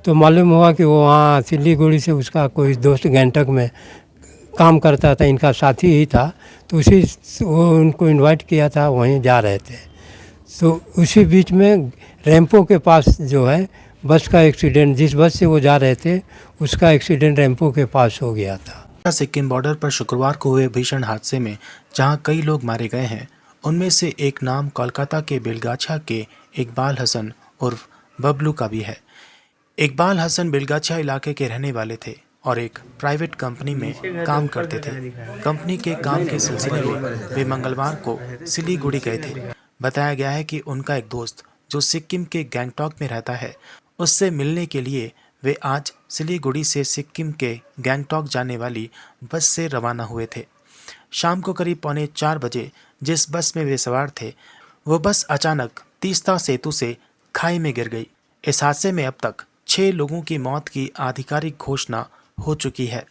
तो मालूम हुआ कि वो वहाँ सिलीगुड़ी से उसका कोई दोस्त गैंगटॉक में काम करता था, इनका साथी ही था, तो वो उनको इनवाइट किया था, वहीं जा रहे थे। तो उसी बीच में रैंपो के पास जो है बस का एक्सीडेंट, जिस बस से वो जा रहे थे उसका एक्सीडेंट रैंपो के पास हो गया था। सिक्किम बॉर्डर पर शुक्रवार को हुए भीषण हादसे में जहां कई लोग मारे गए हैं, उनमें से एक नाम कोलकाता के बेलगाछा के इकबाल हसन उर्फ बबलू का भी है। इकबाल हसन बेलगाछा इलाके के रहने वाले थे और एक प्राइवेट कंपनी में काम करते थे। कंपनी के काम के सिलसिले में वे मंगलवार को सिलीगुड़ी गए थे। बताया गया है कि उनका एक दोस्त जो सिक्किम के गैंगटॉक में रहता है, उससे मिलने के लिए वे आज सिलीगुड़ी से सिक्किम के गैंगटॉक जाने वाली बस से रवाना हुए थे। शाम को करीब 3:45 बजे जिस बस में वे सवार थे, वो बस अचानक तीस्ता सेतु से खाई में गिर गई। इस हादसे में अब तक 6 लोगों की मौत की आधिकारिक घोषणा हो चुकी है,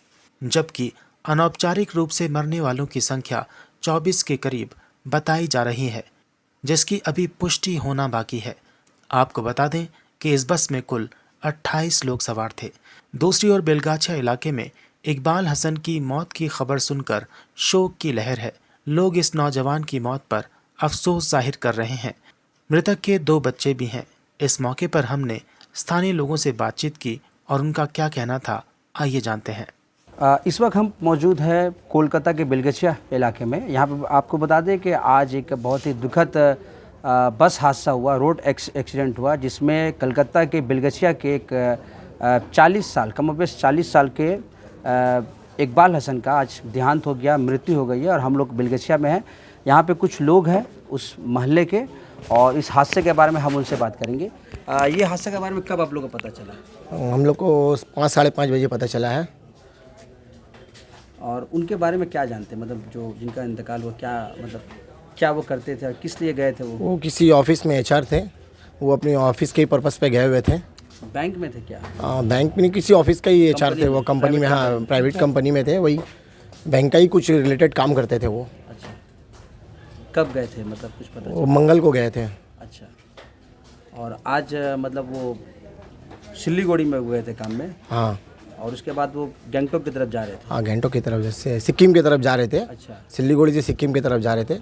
जबकि अनौपचारिक रूप से मरने वालों की संख्या 24 के करीब बताई जा रही है, जिसकी अभी पुष्टि होना बाकी है। आपको बता दें कि इस बस में कुल 28 लोग सवार थे। दूसरी ओर बेलगाछा इलाके में इकबाल हसन की मौत की खबर सुनकर शोक की लहर है। लोग इस नौजवान की मौत पर अफसोस जाहिर कर रहे हैं। मृतक के 2 बच्चे भी हैं। इस मौके पर हमने स्थानीय लोगों से बातचीत की और उनका क्या कहना था, आइए जानते हैं। इस वक्त हम मौजूद है कोलकाता के बेलगाछा इलाके में। यहाँ पर आपको बता दें कि आज एक बहुत ही दुखद बस हादसा हुआ, रोड एक्सीडेंट हुआ, जिसमें कलकत्ता के बेलगाछा के एक 40 साल कमोबेश 40 साल के इकबाल हसन का आज देहांत हो गया, मृत्यु हो गई है। और हम लोग बेलगाछा में हैं। यहाँ पे कुछ लोग हैं उस मोहल्ले के, और इस हादसे के बारे में हम उनसे बात करेंगे। ये हादसे के बारे में कब आप लोगों को पता चला? हम लोग को 5 साढ़े 5 बजे पता चला है। और उनके बारे में क्या जानते हैं, मतलब जो जिनका इंतकाल हुआ, क्या मतलब क्या वो करते थे और किस लिए गए थे? वो किसी ऑफिस में एचआर थे। वो अपने ऑफिस के पर्पस पे गए हुए थे। बैंक में थे क्या? बैंक में नहीं, किसी ऑफिस का ही एचआर थे वो, कंपनी में। हाँ, प्राइवेट कंपनी में थे, वही बैंक का ही कुछ रिलेटेड काम करते थे वो। अच्छा, कब गए थे, मतलब कुछ पता? वो मंगल को गए थे। अच्छा, और आज मतलब वो सिलीगुड़ी में गए थे काम में? हाँ, और उसके बाद वो गैंगटॉक की तरफ जा रहे थे? हाँ, गैंगटॉक की तरफ, जैसे सिक्किम की तरफ जा रहे थे। अच्छा, सिलीगुड़ी से सिक्किम की तरफ जा रहे थे,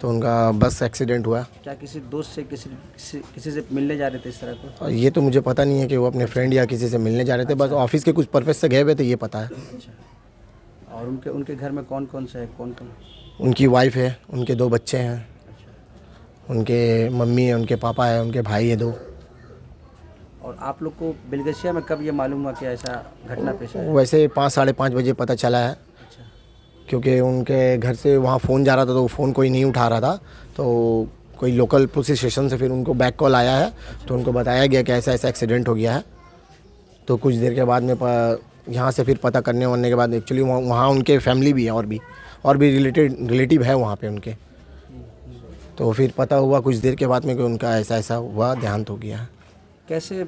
तो उनका बस एक्सीडेंट हुआ। क्या किसी दोस्त से किसी से मिलने जा रहे थे इस तरह को? और ये तो मुझे पता नहीं है कि वो अपने फ्रेंड या किसी से मिलने जा रहे थे। बस ऑफिस के कुछ पर्पस से गए हुए थे, ये पता है। अच्छा, और उनके घर में कौन कौन से है, कौन कौन? उनकी वाइफ है, उनके 2 बच्चे हैं। अच्छा, उनके मम्मी है, उनके पापा है, उनके भाई है 2। और आप लोग को बेलगाछा में कब ये मालूम हुआ कि ऐसा घटना पेश आया? वैसे 5 साढ़े 5 बजे पता चला है। अच्छा, क्योंकि उनके घर से वहाँ फ़ोन जा रहा था, तो वो फ़ोन कोई नहीं उठा रहा था, तो कोई लोकल पुलिस स्टेशन से फिर उनको बैक कॉल आया है। तो उनको बताया गया कि ऐसा ऐसा एक्सीडेंट हो गया है। तो कुछ देर के बाद में यहाँ से फिर पता करने के बाद एक्चुअली वहाँ उनके फैमिली भी है, और भी रिलेटिव है वहाँ पे उनके। तो फिर पता हुआ कुछ देर के बाद में कि उनका ऐसा ऐसा हुआ, देहांत हो गया है। कैसे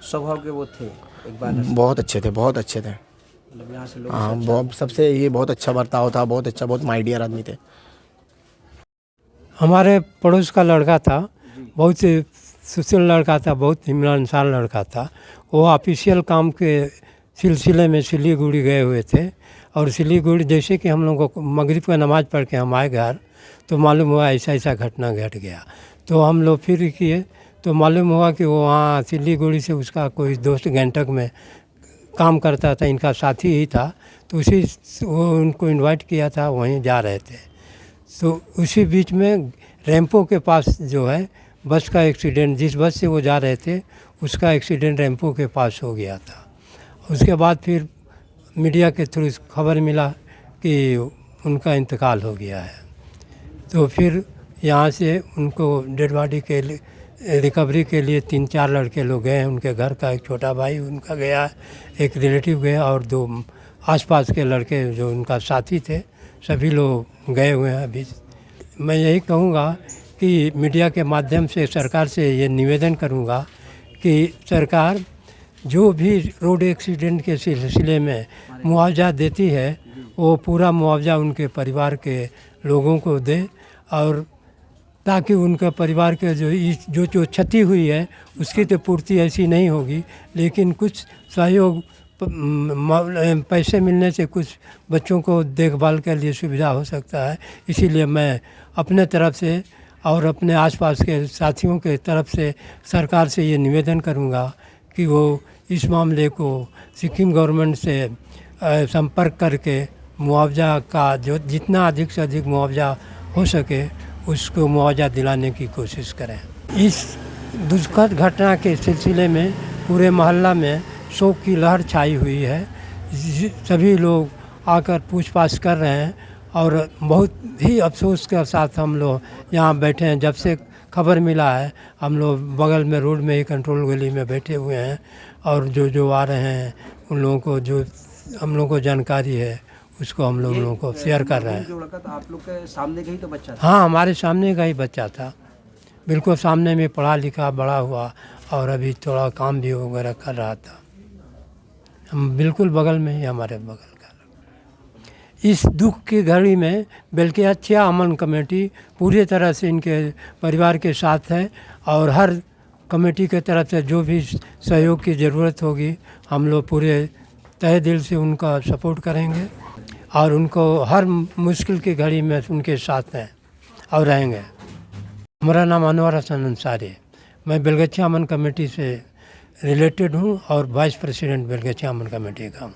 स्वभाव के वो थे इकबाल? बहुत अच्छे थे, बहुत अच्छे थे। मतलब यहाँ से लोग हाँ, बहुत, सबसे ये बहुत अच्छा बर्ताव था, बहुत अच्छा, बहुत माय डियर आदमी थे। हमारे पड़ोस का लड़का था, बहुत सुशील लड़का था, बहुत मिलनसार लड़का था। वो ऑफिशियल काम के सिलसिले में सिलीगुड़ी गए हुए थे। और सिलीगुड़ी जैसे कि हम लोगों को मगरिब का नमाज़ पढ़ के हम आए घर, तो मालूम हुआ ऐसा ऐसा घटना घट गया। तो हम लोग फिर किए, तो मालूम हुआ कि वो वहाँ सिलीगुड़ी से उसका कोई दोस्त गैंगटॉक में काम करता था, इनका साथी ही था, तो वो उनको इनवाइट किया था, वहीं जा रहे थे। तो उसी बीच में रैंपो के पास जो है बस का एक्सीडेंट, जिस बस से वो जा रहे थे उसका एक्सीडेंट रैंपो के पास हो गया था। उसके बाद फिर मीडिया के थ्रू खबर मिला कि उनका इंतकाल हो गया है। तो फिर यहाँ से उनको डेड बॉडी के लिए रिकवरी के लिए 3-4 लड़के लोग गए हैं। उनके घर का एक छोटा भाई उनका गया, एक रिलेटिव गया, और 2 आसपास के लड़के जो उनका साथी थे, सभी लोग गए हुए हैं अभी। मैं यही कहूँगा कि मीडिया के माध्यम से सरकार से ये निवेदन करूँगा कि सरकार जो भी रोड एक्सीडेंट के सिलसिले में मुआवजा देती है, वो पूरा मुआवजा उनके परिवार के लोगों को दे, और ताकि उनका परिवार के जो क्षति हुई है उसकी तो पूर्ति ऐसी नहीं होगी, लेकिन कुछ सहयोग पैसे मिलने से कुछ बच्चों को देखभाल के लिए सुविधा हो सकता है। इसीलिए मैं अपने तरफ से और अपने आसपास के साथियों के तरफ से सरकार से ये निवेदन करूँगा कि वो इस मामले को सिक्किम गवर्नमेंट से संपर्क करके मुआवजा का जो जितना अधिक से अधिक मुआवजा हो सके उसको मुआवजा दिलाने की कोशिश करें। इस दुखद घटना के सिलसिले में पूरे मोहल्ला में शोक की लहर छाई हुई है। सभी लोग आकर पूछताछ कर रहे हैं और बहुत ही अफसोस के साथ हम लोग यहाँ बैठे हैं। जब से खबर मिला है हम लोग बगल में रोड में ही कंट्रोल गली में बैठे हुए हैं और जो आ रहे हैं उन लोगों को जो हम लोगों को जानकारी है उसको हम लोगों को शेयर कर रहे हैं। जो लड़का था आप लोग के सामने का ही तो बच्चा था? हाँ, हमारे सामने का ही बच्चा था, बिल्कुल सामने में पढ़ा लिखा बड़ा हुआ और अभी थोड़ा काम भी वगैरह कर रहा था। हम बिल्कुल बगल में ही हमारे बगल का। इस दुख की घड़ी में बेलगाछिया अमन कमेटी पूरी तरह से इनके परिवार के साथ है और हर कमेटी के तरफ से जो भी सहयोग की ज़रूरत होगी हम लोग पूरे तहे दिल से उनका सपोर्ट करेंगे और उनको हर मुश्किल की घड़ी में उनके साथ हैं और रहेंगे। हमारा नाम अनवर हसन अंसारी है। मैं बेलगाछिया अमन कमेटी से रिलेटेड हूँ और वाइस प्रेसिडेंट बेलगाछिया अमन कमेटी का हूँ।